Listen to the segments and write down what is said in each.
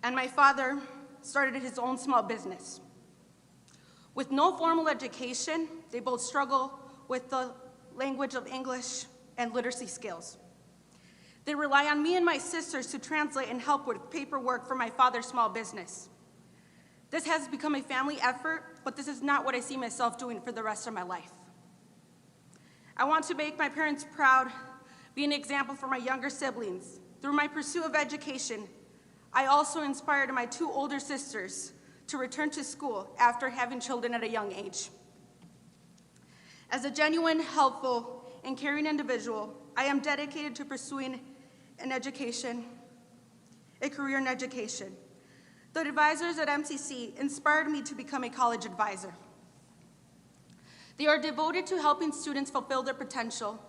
and my father started his own small business. With no formal education, they both struggle with the language of English and literacy skills. They rely on me and my sisters to translate and help with paperwork for my father's small business. This has become a family effort, but this is not what I see myself doing for the rest of my life. I want to make my parents proud, be an example for my younger siblings. Through my pursuit of education, I also inspired my two older sisters to return to school after having children at a young age. As a genuine, helpful, and caring individual, I am dedicated to pursuing a career in education. The advisors at MCC inspired me to become a college advisor. They are devoted to helping students fulfill their potential.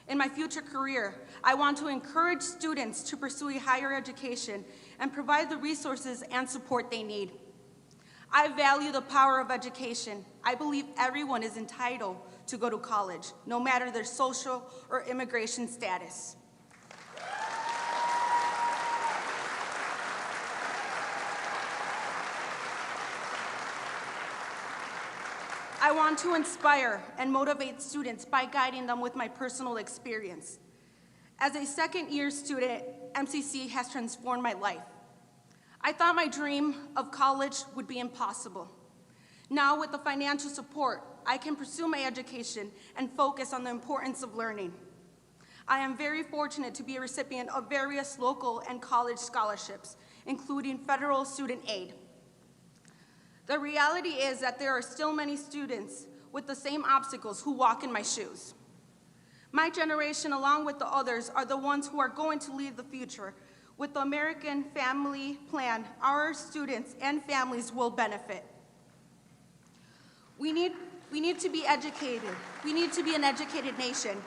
In my future career, I want to encourage students to pursue a higher education and provide the resources and support they need. I value the power of education. I believe everyone is entitled to go to college, no matter their social or immigration status. I want to inspire and motivate students by guiding them with my personal experience. As a second-year student, MCC has transformed my life. I thought my dream of college would be impossible. Now, with the financial support, I can pursue my education and focus on the importance of learning. I am very fortunate to be a recipient of various local and college scholarships, including federal student aid. The reality is that there are still many students with the same obstacles who walk in my shoes. My generation, along with the others, are the ones who are going to lead the future. With the American Family Plan, our students and families will benefit. We need to be educated. We need to be an educated nation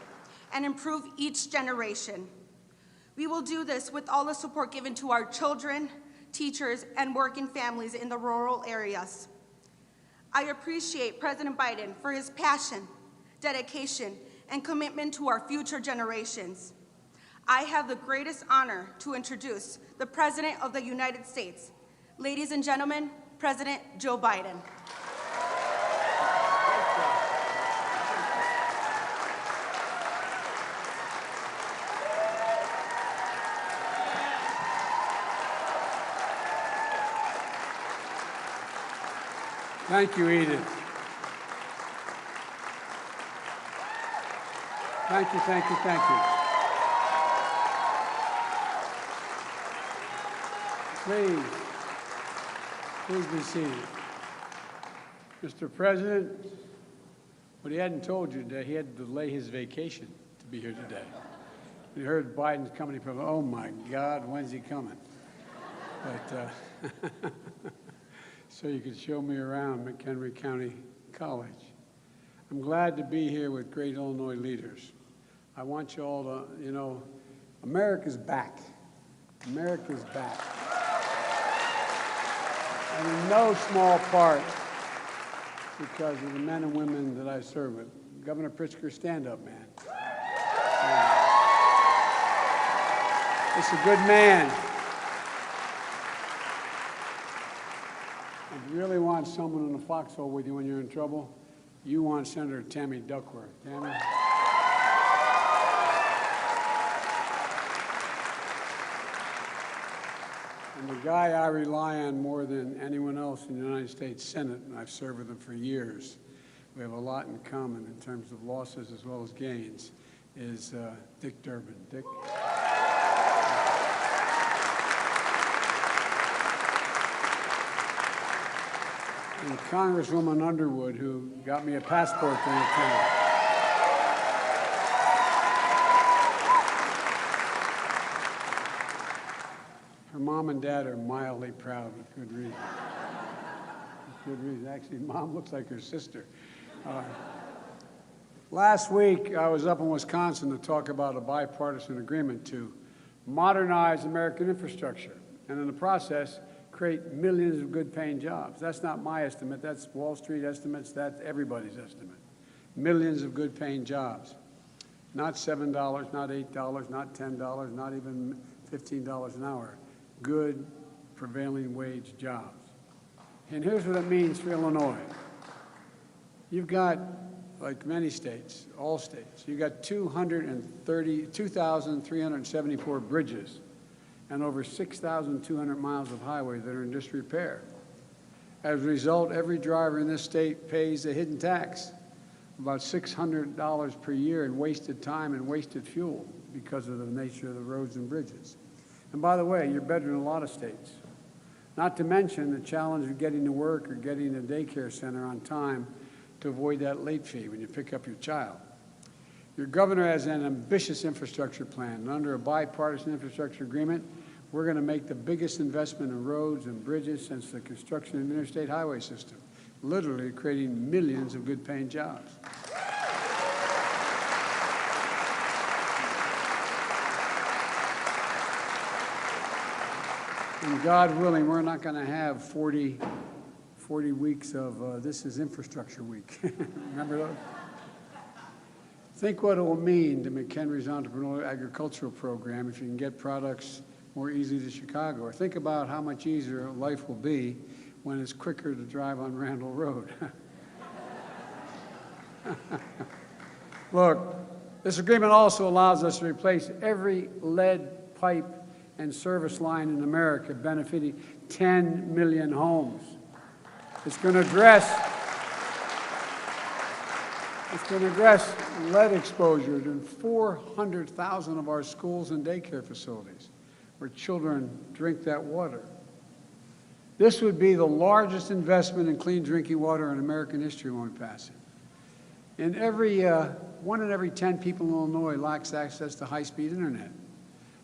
and improve each generation. We will do this with all the support given to our children, teachers, and working families in the rural areas. I appreciate President Biden for his passion, dedication, and commitment to our future generations. I have the greatest honor to introduce the President of the United States. Ladies and gentlemen, President Joe Biden. Thank you, Edith. Thank you, thank you, thank you. Please be seated. Mr. President, what he hadn't told you today, he had to delay his vacation to be here today. We heard Biden's coming, he probably, oh my God, when's he coming? But so you could show me around McHenry County College. I'm glad to be here with great Illinois leaders. I want you all to, you know, America's back. America's back. And in no small part because of the men and women that I serve with. Governor Pritzker, stand up, man. It's a good man. If you really want someone in the foxhole with you when you're in trouble, you want Senator Tammy Duckworth. Tammy? And the guy I rely on more than anyone else in the United States Senate, and I've served with him for years, we have a lot in common in terms of losses as well as gains, is Dick Durbin. Dick? And Congresswoman Underwood, who got me a passport to the town. Her mom and dad are mildly proud with good reason. With good reason. Actually, Mom looks like her sister. Last week, I was up in Wisconsin to talk about a bipartisan agreement to modernize American infrastructure, and in the process, create millions of good-paying jobs. That's not my estimate. That's Wall Street estimates. That's everybody's estimate. Millions of good-paying jobs. Not $7, not $8, not $10, not even $15 an hour. Good prevailing wage jobs. And here's what it means for Illinois. You've got, like many states, all states, you've got 2,374 bridges and over 6,200 miles of highway that are in disrepair. As a result, every driver in this state pays a hidden tax, about $600 per year in wasted time and wasted fuel because of the nature of the roads and bridges. And by the way, you're better than a lot of states. Not to mention the challenge of getting to work or getting to a daycare center on time to avoid that late fee when you pick up your child. Your governor has an ambitious infrastructure plan, and under a bipartisan infrastructure agreement, we're going to make the biggest investment in roads and bridges since the construction of the interstate highway system, literally creating millions of good-paying jobs. And God willing, we're not going to have 40 weeks of this is infrastructure week. Remember those? Think what it will mean to McHenry's Entrepreneurial Agricultural Program if you can get products more easily to Chicago. Or think about how much easier life will be when it's quicker to drive on Randall Road. Look, this agreement also allows us to replace every lead pipe and service line in America, benefiting 10 million homes. It's going to address lead exposure to 400,000 of our schools and daycare facilities where children drink that water. This would be the largest investment in clean drinking water in American history when we pass it. And one in every 10 people in Illinois lacks access to high-speed internet.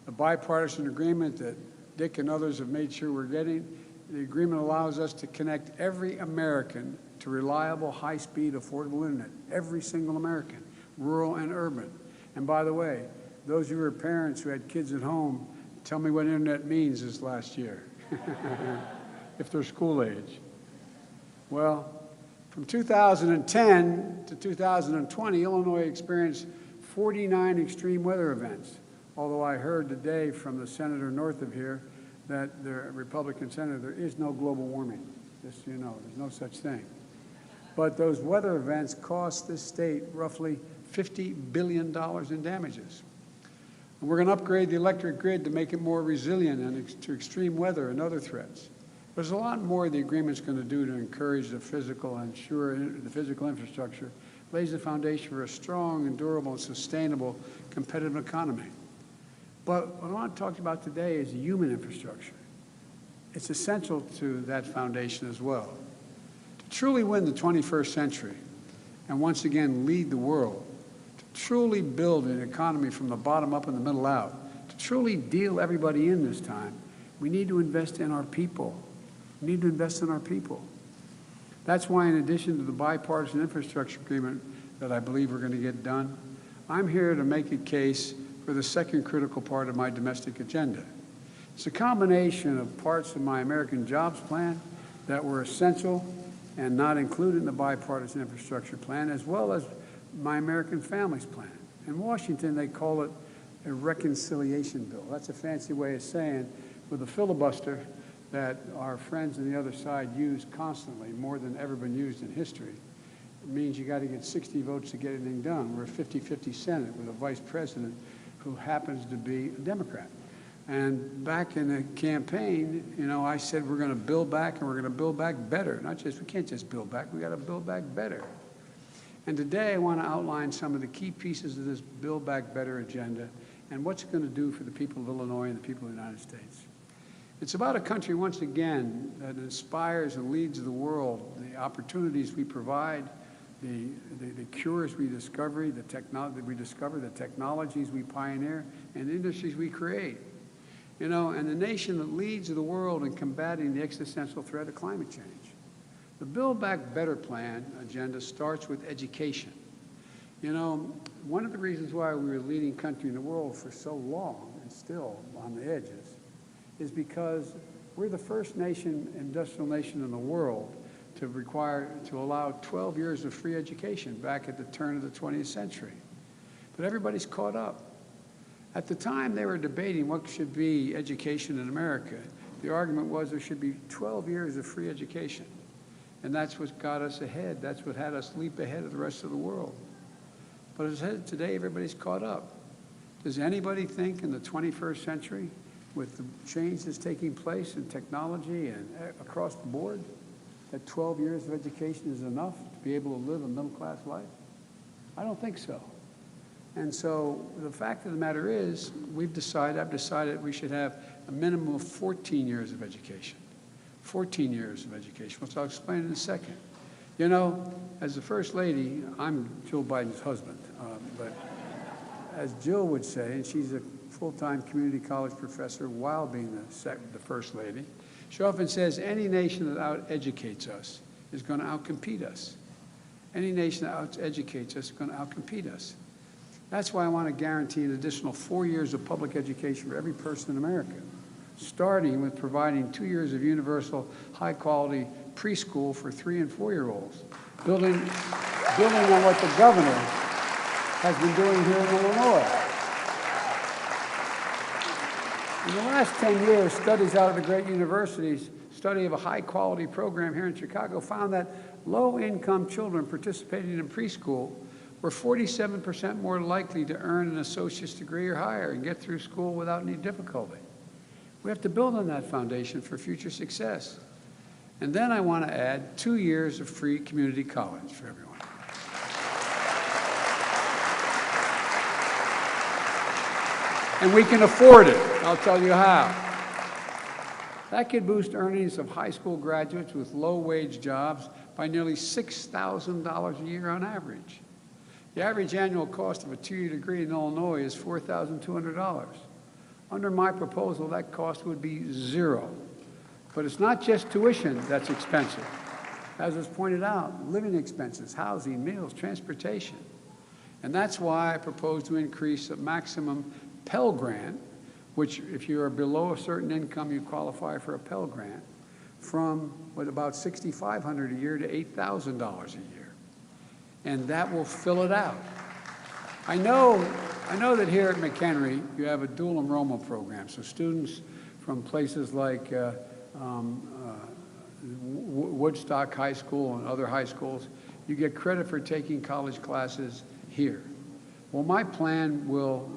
The bipartisan agreement that Dick and others have made sure we're getting, the agreement allows us to connect every American to reliable, high-speed, affordable internet, every single American, rural and urban. And by the way, those of you who are parents who had kids at home, tell me what internet means this last year, if they're school age. Well, from 2010 to 2020, Illinois experienced 49 extreme weather events, although I heard today from the senator north of here that the Republican senator, there is no global warming, just so you know, there's no such thing. But those weather events cost this state roughly $50 billion in damages. And we're going to upgrade the electric grid to make it more resilient to extreme weather and other threats. There's a lot more the agreement's going to do to encourage the physical and ensure the physical infrastructure lays the foundation for a strong and durable and sustainable competitive economy. But what I want to talk about today is human infrastructure. It's essential to that foundation as well. To truly win the 21st century and once again lead the world, to truly build an economy from the bottom up and the middle out, to truly deal everybody in this time, we need to invest in our people. We need to invest in our people. That's why, in addition to the bipartisan infrastructure agreement that I believe we're going to get done, I'm here to make a case for the second critical part of my domestic agenda. It's a combination of parts of my American Jobs Plan that were essential and not included in the bipartisan infrastructure plan, as well as my American Families Plan. In Washington, they call it a reconciliation bill. That's a fancy way of saying, with a filibuster that our friends on the other side use constantly, more than ever been used in history. It means you got to get 60 votes to get anything done. We're a 50-50 Senate with a vice president who happens to be a Democrat. And back in the campaign, you know, I said we're going to build back and we're going to build back better. We can't just build back, we got to build back better. And today I want to outline some of the key pieces of this Build Back Better agenda and what's it going to do for the people of Illinois and the people of the United States. It's about a country, once again, that inspires and leads the world, the opportunities we provide, the cures we discover, the technologies we pioneer, and the industries we create. You know, and the nation that leads the world in combating the existential threat of climate change. The Build Back Better plan agenda starts with education. You know, one of the reasons why we were the leading country in the world for so long and still on the edges is because we're the first industrial nation in the world to allow 12 years of free education back at the turn of the 20th century. But everybody's caught up. At the time they were debating what should be education in America, the argument was there should be 12 years of free education. And that's what got us ahead. That's what had us leap ahead of the rest of the world. But as I said, today, everybody's caught up. Does anybody think in the 21st century, with the change that's taking place in technology and across the board, that 12 years of education is enough to be able to live a middle-class life? I don't think so. And so the fact of the matter is, I've decided we should have a minimum of 14 years of education. 14 years of education, which I'll explain in a second. You know, as the First Lady, I'm Jill Biden's husband, but as Jill would say, and she's a full-time community college professor while being the First Lady, she often says any nation that out-educates us is going to out-compete us. Any nation that out-educates us is going to out-compete us. That's why I want to guarantee an additional 4 years of public education for every person in America, starting with providing 2 years of universal, high-quality preschool for 3- and 4-year-olds, building on what the governor has been doing here in Illinois. In the last 10 years, studies out of the great universities, study of a high-quality program here in Chicago, found that low-income children participating in preschool were 47% more likely to earn an associate's degree or higher and get through school without any difficulty. We have to build on that foundation for future success. And then I want to add 2 years of free community college for everyone. And we can afford it. I'll tell you how. That could boost earnings of high school graduates with low-wage jobs by nearly $6,000 a year on average. The average annual cost of a 2-year degree in Illinois is $4,200. Under my proposal, that cost would be $0. But it's not just tuition that's expensive. As was pointed out, living expenses, housing, meals, transportation. And that's why I propose to increase the maximum Pell Grant, which if you are below a certain income, you qualify for a Pell Grant, from about $6,500 a year to $8,000 a year. And that will fill it out. I know that here at McHenry, you have a dual enrollment program. So students from places like Woodstock High School and other high schools, you get credit for taking college classes here. Well, my plan will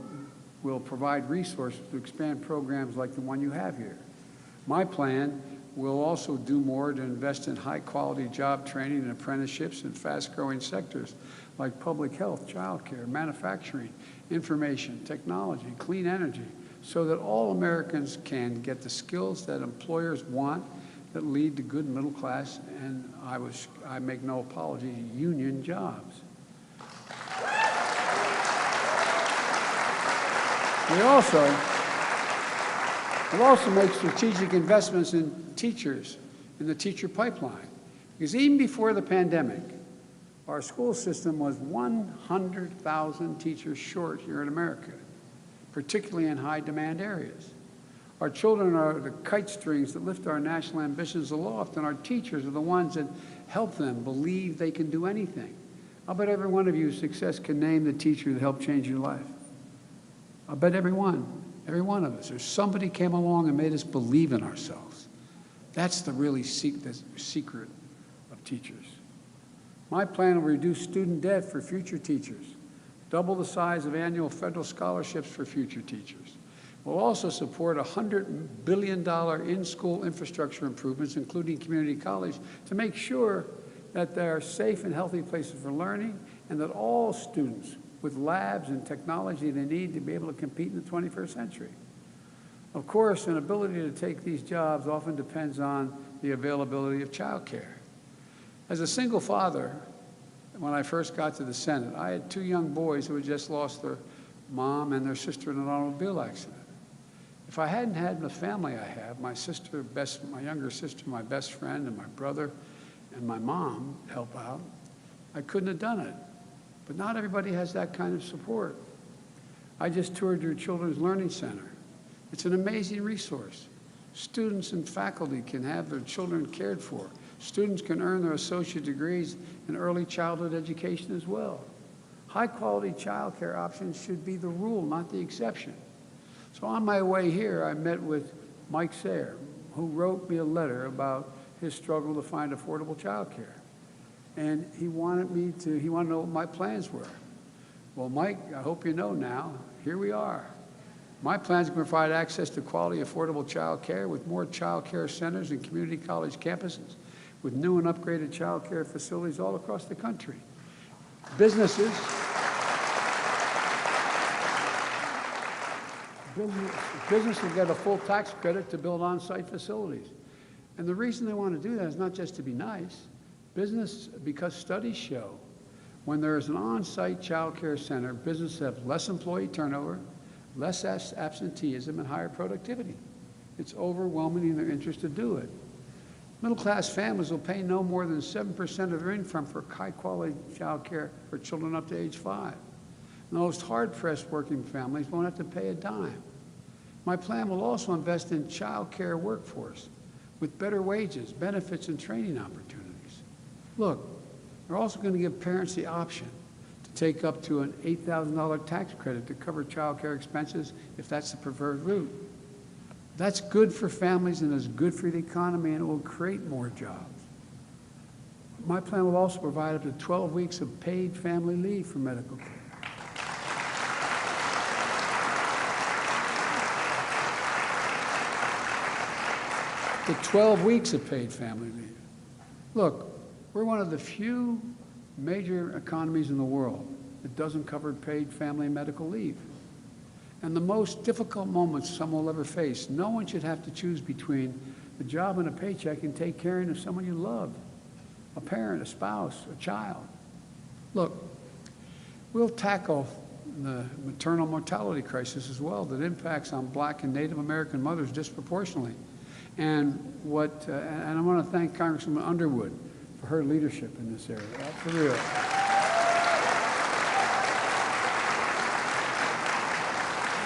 provide resources to expand programs like the one you have here. My plan will also do more to invest in high-quality job training and apprenticeships in fast-growing sectors like public health, childcare, manufacturing, information, technology, clean energy, so that all Americans can get the skills that employers want that lead to good middle class and, I make no apology, union jobs. We'll also make strategic investments in teachers, in the teacher pipeline. Because even before the pandemic, our school system was 100,000 teachers short here in America, particularly in high-demand areas. Our children are the kite strings that lift our national ambitions aloft, and our teachers are the ones that help them believe they can do anything. I'll bet every one of you, success, can name the teacher that helped change your life. I'll bet every one of us, or somebody came along and made us believe in ourselves. That's the really secret of teachers. My plan will reduce student debt for future teachers, double the size of annual federal scholarships for future teachers. We'll also support $100 billion in-school infrastructure improvements, including community college, to make sure that they are safe and healthy places for learning and that all students with labs and technology they need to be able to compete in the 21st century. Of course, an ability to take these jobs often depends on the availability of childcare. As a single father, when I first got to the Senate, I had 2 young boys who had just lost their mom and their sister in an automobile accident. If I hadn't had the family I have, my younger sister, my best friend, and my brother, and my mom help out, I couldn't have done it. But not everybody has that kind of support. I just toured your Children's Learning Center. It's an amazing resource. Students and faculty can have their children cared for. Students can earn their associate degrees in early childhood education as well. High-quality child care options should be the rule, not the exception. So on my way here, I met with Mike Sayre, who wrote me a letter about his struggle to find affordable child care. And he wanted to know what my plans were. Well, Mike, I hope you know now, here we are. My plans to provide access to quality, affordable child care with more child care centers and community college campuses, with new and upgraded child care facilities all across the country. Businesses will get a full tax credit to build on-site facilities. And the reason they want to do that is not just to be nice. Because studies show when there is an on-site child care center, businesses have less employee turnover, less absenteeism, and higher productivity. It's overwhelming in their interest to do it. Middle-class families will pay no more than 7% of their income for high-quality child care for children up to age 5. And those hard-pressed working families won't have to pay a dime. My plan will also invest in child care workforce with better wages, benefits, and training opportunities. Look, we're also going to give parents the option to take up to an $8,000 tax credit to cover child care expenses if that's the preferred route. That's good for families and is good for the economy, and it will create more jobs. My plan will also provide up to 12 weeks of paid family leave for medical care. The 12 weeks of paid family leave. Look, we're one of the few major economies in the world that doesn't cover paid family and medical leave. And the most difficult moments someone will ever face, no one should have to choose between a job and a paycheck and take care of someone you love, a parent, a spouse, a child. Look, we'll tackle the maternal mortality crisis as well that impacts on Black and Native American mothers disproportionately. And I want to thank Congresswoman Underwood for her leadership in this area. For real.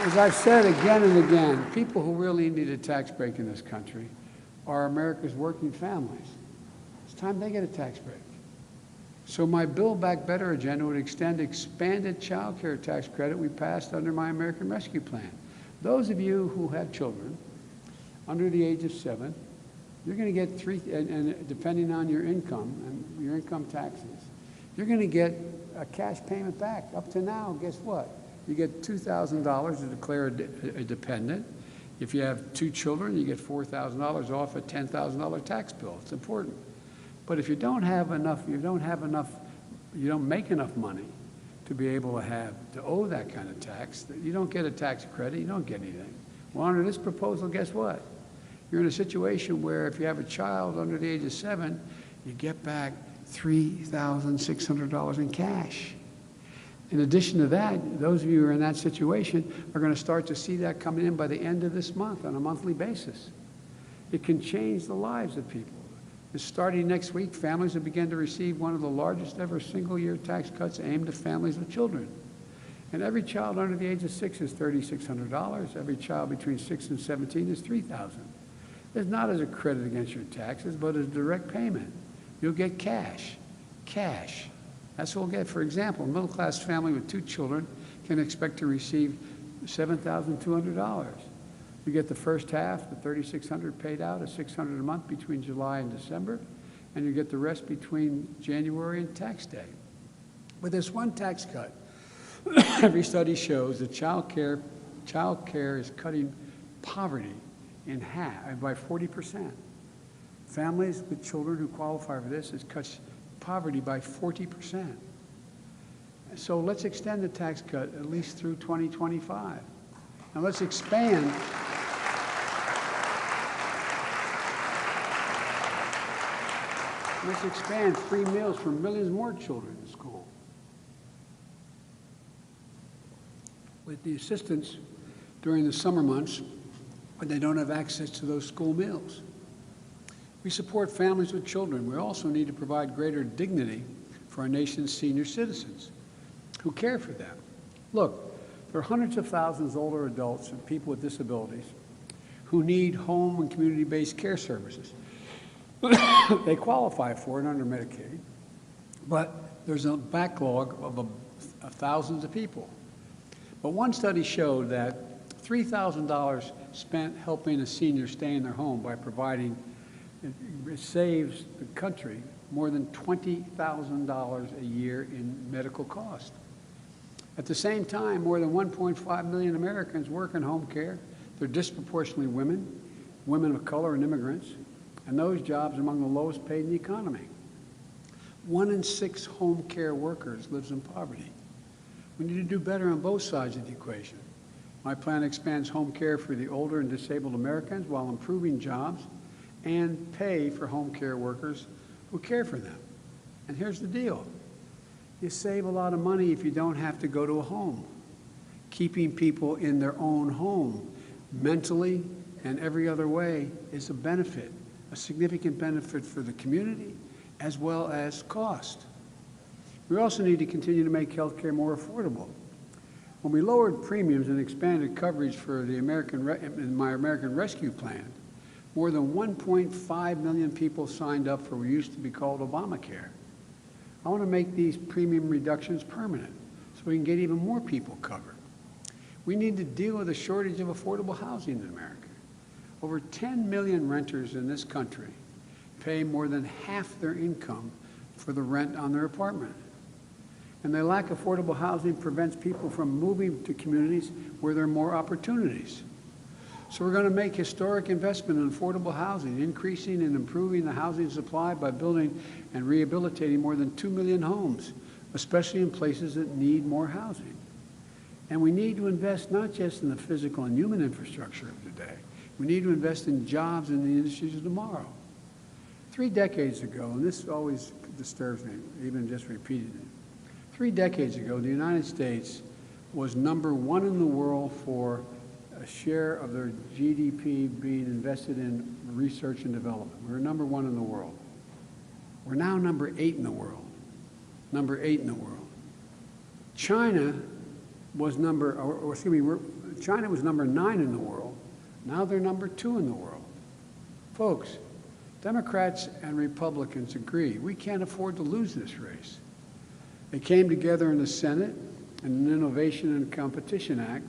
As I've said again and again, people who really need a tax break in this country are America's working families. It's time they get a tax break. So my Build Back Better agenda would extend expanded child care tax credit we passed under my American Rescue Plan. Those of you who have children under the age of 7, you're going to get and depending on your income and your income taxes, you're going to get a cash payment back. Up to now, guess what? You get $2,000 to declare a dependent. If you have 2 children, you get $4,000 off a $10,000 tax bill. It's important. But if you don't make enough money to be able to owe that kind of tax, you don't get a tax credit, you don't get anything. Well, under this proposal, guess what? You're in a situation where if you have a child under the age of 7, you get back $3,600 in cash. In addition to that, those of you who are in that situation are going to start to see that coming in by the end of this month on a monthly basis. It can change the lives of people. And starting next week, families will begin to receive one of the largest ever single-year tax cuts aimed at families with children. And every child under the age of 6 is $3,600. Every child between 6 and 17 is $3,000. It's not as a credit against your taxes, but as a direct payment. You'll get cash. Cash. That's what we'll get. For example, a middle-class family with 2 children can expect to receive $7,200. You get the first half, the $3,600 paid out, at $600 a month between July and December, and you get the rest between January and tax day. With this one tax cut, every study shows that child care is cutting poverty in half, by 40%. Families with children who qualify for this, it cuts poverty by 40%. So let's extend the tax cut at least through 2025. And let's expand free meals for millions more children in school. With the assistance during the summer months when they don't have access to those school meals. We support families with children. We also need to provide greater dignity for our nation's senior citizens who care for them. Look, there are hundreds of thousands of older adults and people with disabilities who need home and community-based care services. They qualify for it under Medicaid, but there's a backlog of thousands of people. But one study showed that $3,000 spent helping a senior stay in their home by providing, it saves the country more than $20,000 a year in medical cost. At the same time, more than 1.5 million Americans work in home care. They're disproportionately women, women of color, and immigrants, and those jobs are among the lowest paid in the economy. 1 in 6 home care workers lives in poverty. We need to do better on both sides of the equation. My plan expands home care for the older and disabled Americans while improving jobs and pay for home care workers who care for them. And here's the deal. You save a lot of money if you don't have to go to a home. Keeping people in their own home, mentally and every other way, is a benefit, a significant benefit for the community as well as cost. We also need to continue to make health care more affordable. When we lowered premiums and expanded coverage for the my American Rescue Plan, more than 1.5 million people signed up for what used to be called Obamacare. I want to make these premium reductions permanent so we can get even more people covered. We need to deal with a shortage of affordable housing in America. Over 10 million renters in this country pay more than half their income for the rent on their apartment. And the lack of affordable housing prevents people from moving to communities where there are more opportunities. So we're going to make historic investment in affordable housing, increasing and improving the housing supply by building and rehabilitating more than 2 million homes, especially in places that need more housing. And we need to invest not just in the physical and human infrastructure of today. We need to invest in jobs in the industries of tomorrow. 3 decades ago, and this always disturbs me, even just repeating it. 3 decades ago, the United States was #1 in the world for a share of their GDP being invested in research and development. We were #1 in the world. We're now #8 in the world. #8 in the world. China was China was #9 in the world. Now they're #2 in the world. Folks, Democrats and Republicans agree we can't afford to lose this race. They came together in the Senate in an Innovation and Competition Act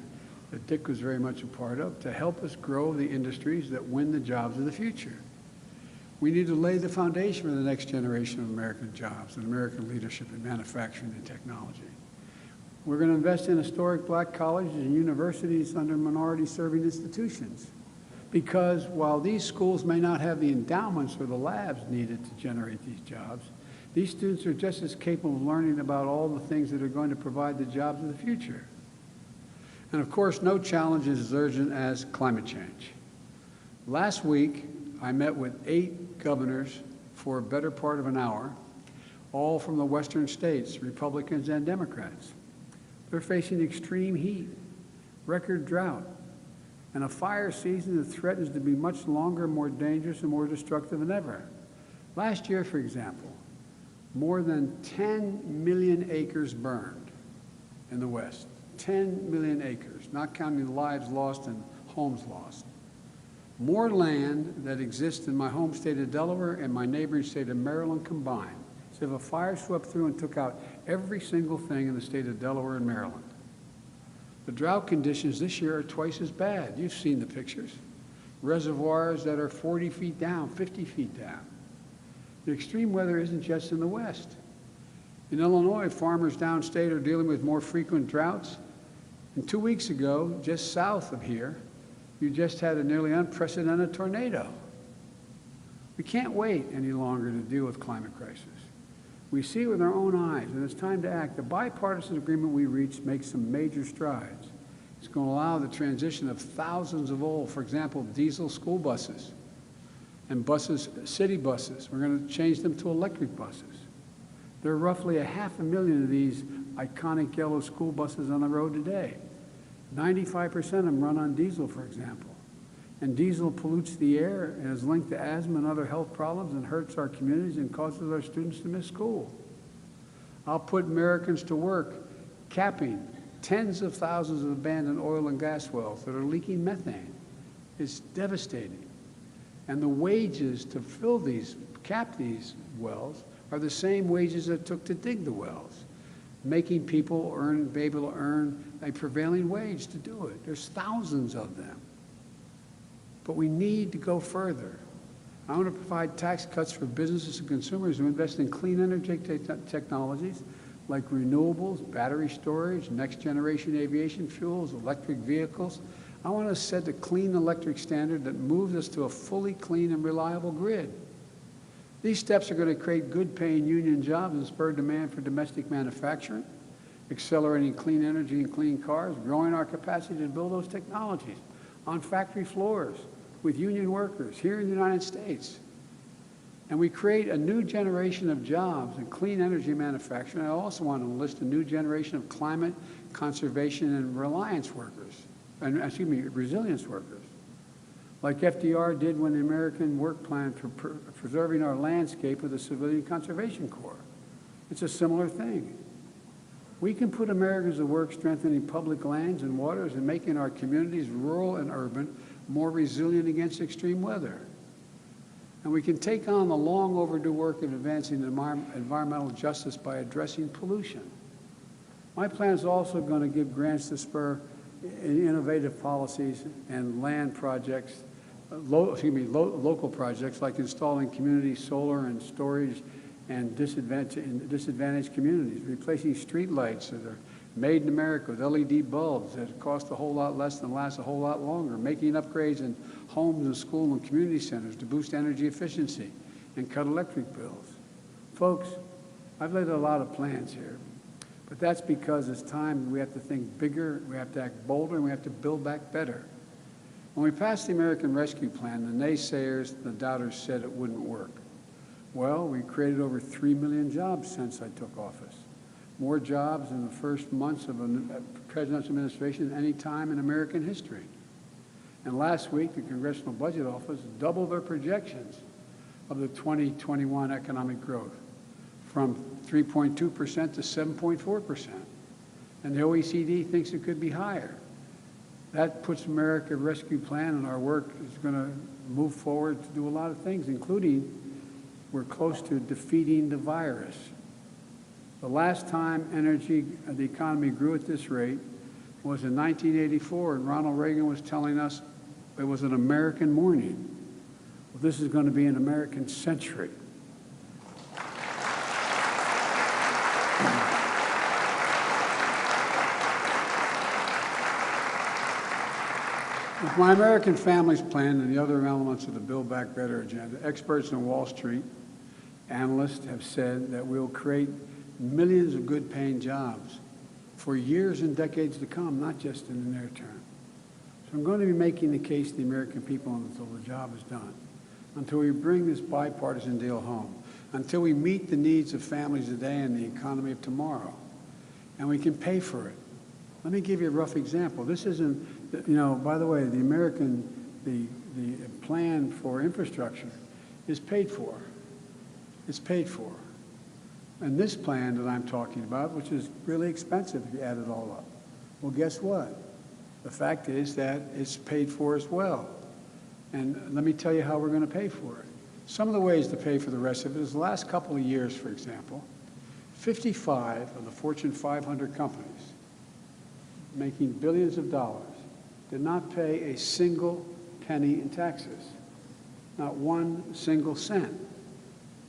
that Dick was very much a part of to help us grow the industries that win the jobs of the future. We need to lay the foundation for the next generation of American jobs and American leadership in manufacturing and technology. We're going to invest in historic black colleges and universities under minority-serving institutions. Because while these schools may not have the endowments or the labs needed to generate these jobs, these students are just as capable of learning about all the things that are going to provide the jobs of the future. And of course, no challenge is as urgent as climate change. Last week, I met with 8 governors for a better part of an hour, all from the western states, Republicans and Democrats. They're facing extreme heat, record drought, and a fire season that threatens to be much longer, more dangerous, and more destructive than ever. Last year, for example, more than 10 million acres burned in the West. 10 million acres, not counting the lives lost and homes lost. More land that exists in my home state of Delaware and my neighboring state of Maryland combined. So if a fire swept through and took out every single thing in the state of Delaware and Maryland. The drought conditions this year are twice as bad. You've seen the pictures. Reservoirs that are 40 feet down, 50 feet down. The extreme weather isn't just in the West. In Illinois, farmers downstate are dealing with more frequent droughts. And 2 weeks ago, just south of here, you just had a nearly unprecedented tornado. We can't wait any longer to deal with climate crisis. We see it with our own eyes, and it's time to act. The bipartisan agreement we reached makes some major strides. It's going to allow the transition of thousands of old, for example, diesel school buses and buses, city buses. We're going to change them to electric buses. There are roughly 500,000 of these iconic yellow school buses on the road today. 95% of them run on diesel, for example. And diesel pollutes the air and is linked to asthma and other health problems and hurts our communities and causes our students to miss school. I'll put Americans to work capping tens of thousands of abandoned oil and gas wells that are leaking methane. It's devastating. And the wages to cap these wells are the same wages it took to dig the wells. making people be able to earn a prevailing wage to do it. There's thousands of them. But we need to go further. I want to provide tax cuts for businesses and consumers who invest in clean energy technologies like renewables, battery storage, next-generation aviation fuels, electric vehicles. I want to set a clean electric standard that moves us to a fully clean and reliable grid. These steps are going to create good-paying union jobs and spur demand for domestic manufacturing, accelerating clean energy and clean cars, growing our capacity to build those technologies on factory floors with union workers here in the United States. And we create a new generation of jobs in clean energy manufacturing. I also want to enlist a new generation of climate conservation and resilience workers, like FDR did when the American Work Plan for preserving our landscape with the Civilian Conservation Corps. It's a similar thing. We can put Americans to work strengthening public lands and waters and making our communities, rural and urban, more resilient against extreme weather. And we can take on the long overdue work of advancing environmental justice by addressing pollution. My plan is also going to give grants to spur innovative policies and land projects, local projects like installing community solar and storage in disadvantaged communities, replacing street lights that are made in America with LED bulbs that cost a whole lot less and last a whole lot longer, making upgrades in homes and school and community centers to boost energy efficiency and cut electric bills. Folks, I've laid a lot of plans here, but that's because it's time we have to think bigger, we have to act bolder, and we have to build back better. When we passed the American Rescue Plan, the naysayers, the doubters said it wouldn't work. Well, we created over 3 million jobs since I took office. More jobs in the first months of a presidential administration than any time in American history. And last week, the Congressional Budget Office doubled their projections of the 2021 economic growth from 3.2% to 7.4%. And the OECD thinks it could be higher. That puts America Rescue Plan, and our work is going to move forward to do a lot of things, including we're close to defeating the virus. The last time the economy grew at this rate was in 1984, and Ronald Reagan was telling us it was an American morning. Well, this is going to be an American century. With my American Families Plan and the other elements of the Build Back Better agenda, experts in Wall Street, analysts have said that we'll create millions of good-paying jobs for years and decades to come, not just in the near term. So I'm going to be making the case to the American people until the job is done, until we bring this bipartisan deal home, until we meet the needs of families today and the economy of tomorrow, and we can pay for it. Let me give you a rough example. This isn't, by the way, the plan for infrastructure is paid for. It's paid for. And this plan that I'm talking about, which is really expensive if you add it all up, well, guess what? The fact is that it's paid for as well. And let me tell you how we're going to pay for it. Some of the ways to pay for the rest of it is the last couple of years, for example, 55 of the Fortune 500 companies making billions of dollars did not pay a single penny in taxes, not one single cent.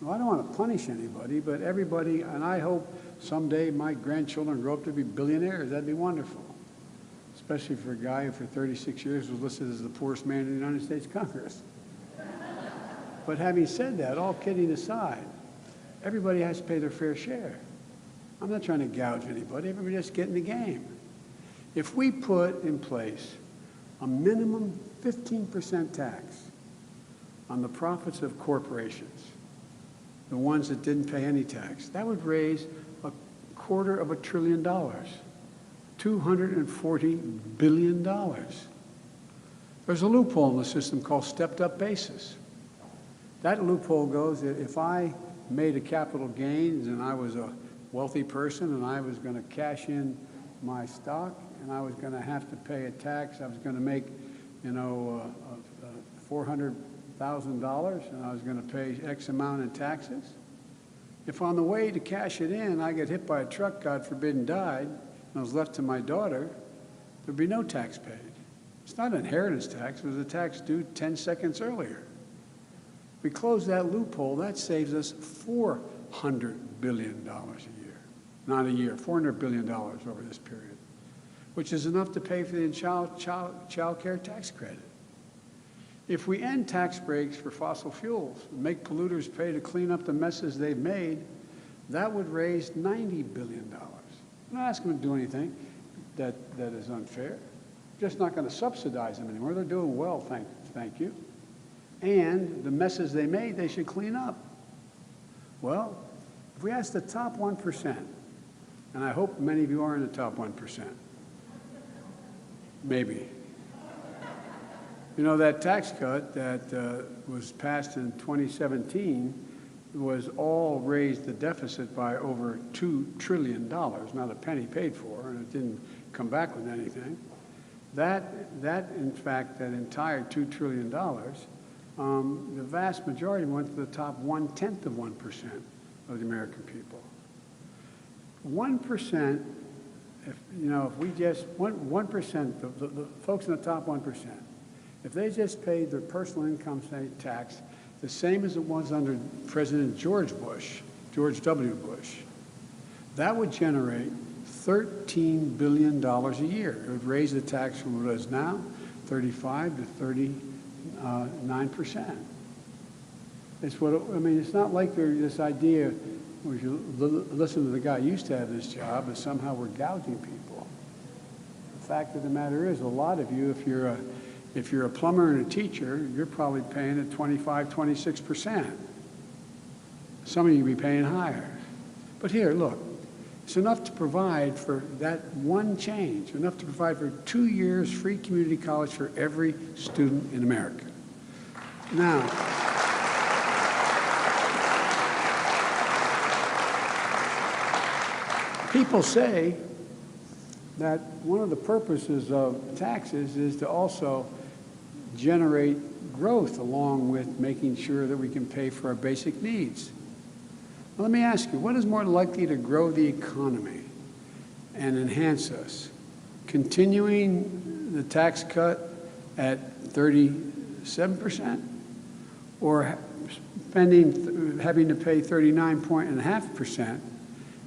Well, I don't want to punish anybody, but everybody, and I hope someday my grandchildren grow up to be billionaires. That'd be wonderful, especially for a guy who for 36 years was listed as the poorest man in the United States Congress. But having said that, all kidding aside, everybody has to pay their fair share. I'm not trying to gouge anybody. Everybody just get in the game. If we put in place a minimum 15% tax on the profits of corporations, the ones that didn't pay any tax, that would raise $250 billion, $240 billion. There's a loophole in the system called stepped-up basis. That loophole goes that if I made a capital gains and I was a wealthy person and I was going to cash in my stock and I was going to have to pay a tax, I was going to make, $400,000 and I was going to pay X amount in taxes. If on the way to cash it in, I get hit by a truck, God forbid, and died, and I was left to my daughter, there'd be no tax paid. It's not inheritance tax. It was a tax due 10 seconds earlier. We close that loophole, that saves us $400 billion a year. Not a year, $400 billion over this period, which is enough to pay for the child care tax credit. If we end tax breaks for fossil fuels and make polluters pay to clean up the messes they've made, that would raise $90 billion. I'm not asking them to do anything that is unfair. Just not going to subsidize them anymore. They're doing well, thank you. And the messes they made, they should clean up. Well, if we ask the top 1%, and I hope many of you are in the top 1%, maybe. You know, that tax cut that was passed in 2017 was all raised the deficit by over $2 trillion, not a penny paid for, and it didn't come back with anything. In fact, that entire $2 trillion, the vast majority went to the top 1/10 of 1% of the American people. 1%, if we just, 1%, the folks in the top 1%, if they just paid their personal income tax the same as it was under President George W. Bush, that would generate $13 billion a year. It would raise the tax from what it is now, 35 to 39%. It's what, it's not like this idea, if you listen to the guy who used to have this job, that somehow we're gouging people. The fact of the matter is, a lot of you, if you're a plumber and a teacher, you're probably paying at 25, 26%. Some of you will be paying higher. But here, look, it's enough to provide for that one change, enough to provide for 2 years free community college for every student in America. Now, people say that one of the purposes of taxes is to also generate growth along with making sure that we can pay for our basic needs. Well, let me ask you, what is more likely to grow the economy and enhance us? Continuing the tax cut at 37% or having to pay 39.5%,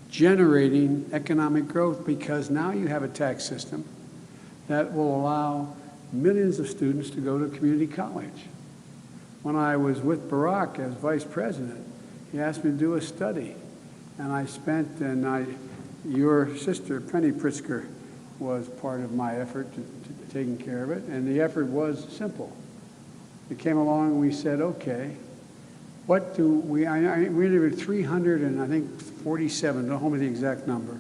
generating economic growth because now you have a tax system that will allow millions of students to go to community college. When I was with Barack as vice president, he asked me to do a study, and your sister, Penny Pritzker, was part of my effort to taking care of it, and the effort was simple. We came along and we said, okay, what do we interviewed 347, don't hold me the exact number,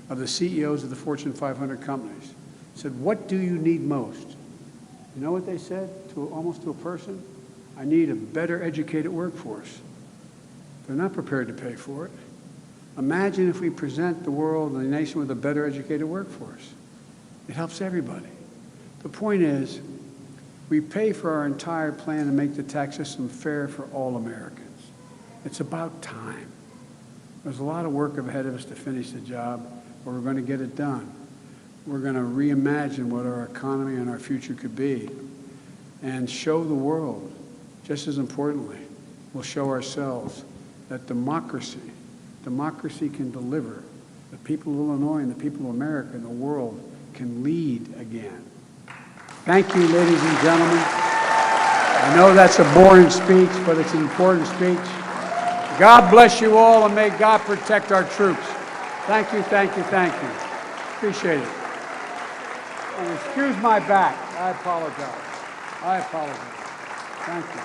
of the CEOs of the Fortune 500 companies. Said, what do you need most? You know what they said almost to a person? I need a better educated workforce. They're not prepared to pay for it. Imagine if we present the world and the nation with a better educated workforce. It helps everybody. The point is, we pay for our entire plan to make the tax system fair for all Americans. It's about time. There's a lot of work ahead of us to finish the job, but we're going to get it done. We're going to reimagine what our economy and our future could be and show the world, just as importantly, we'll show ourselves that democracy can deliver. The people of Illinois and the people of America and the world can lead again. Thank you, ladies and gentlemen. I know that's a boring speech, but it's an important speech. God bless you all, and may God protect our troops. Thank you, thank you, thank you. Appreciate it. And excuse my back. I apologize. Thank you.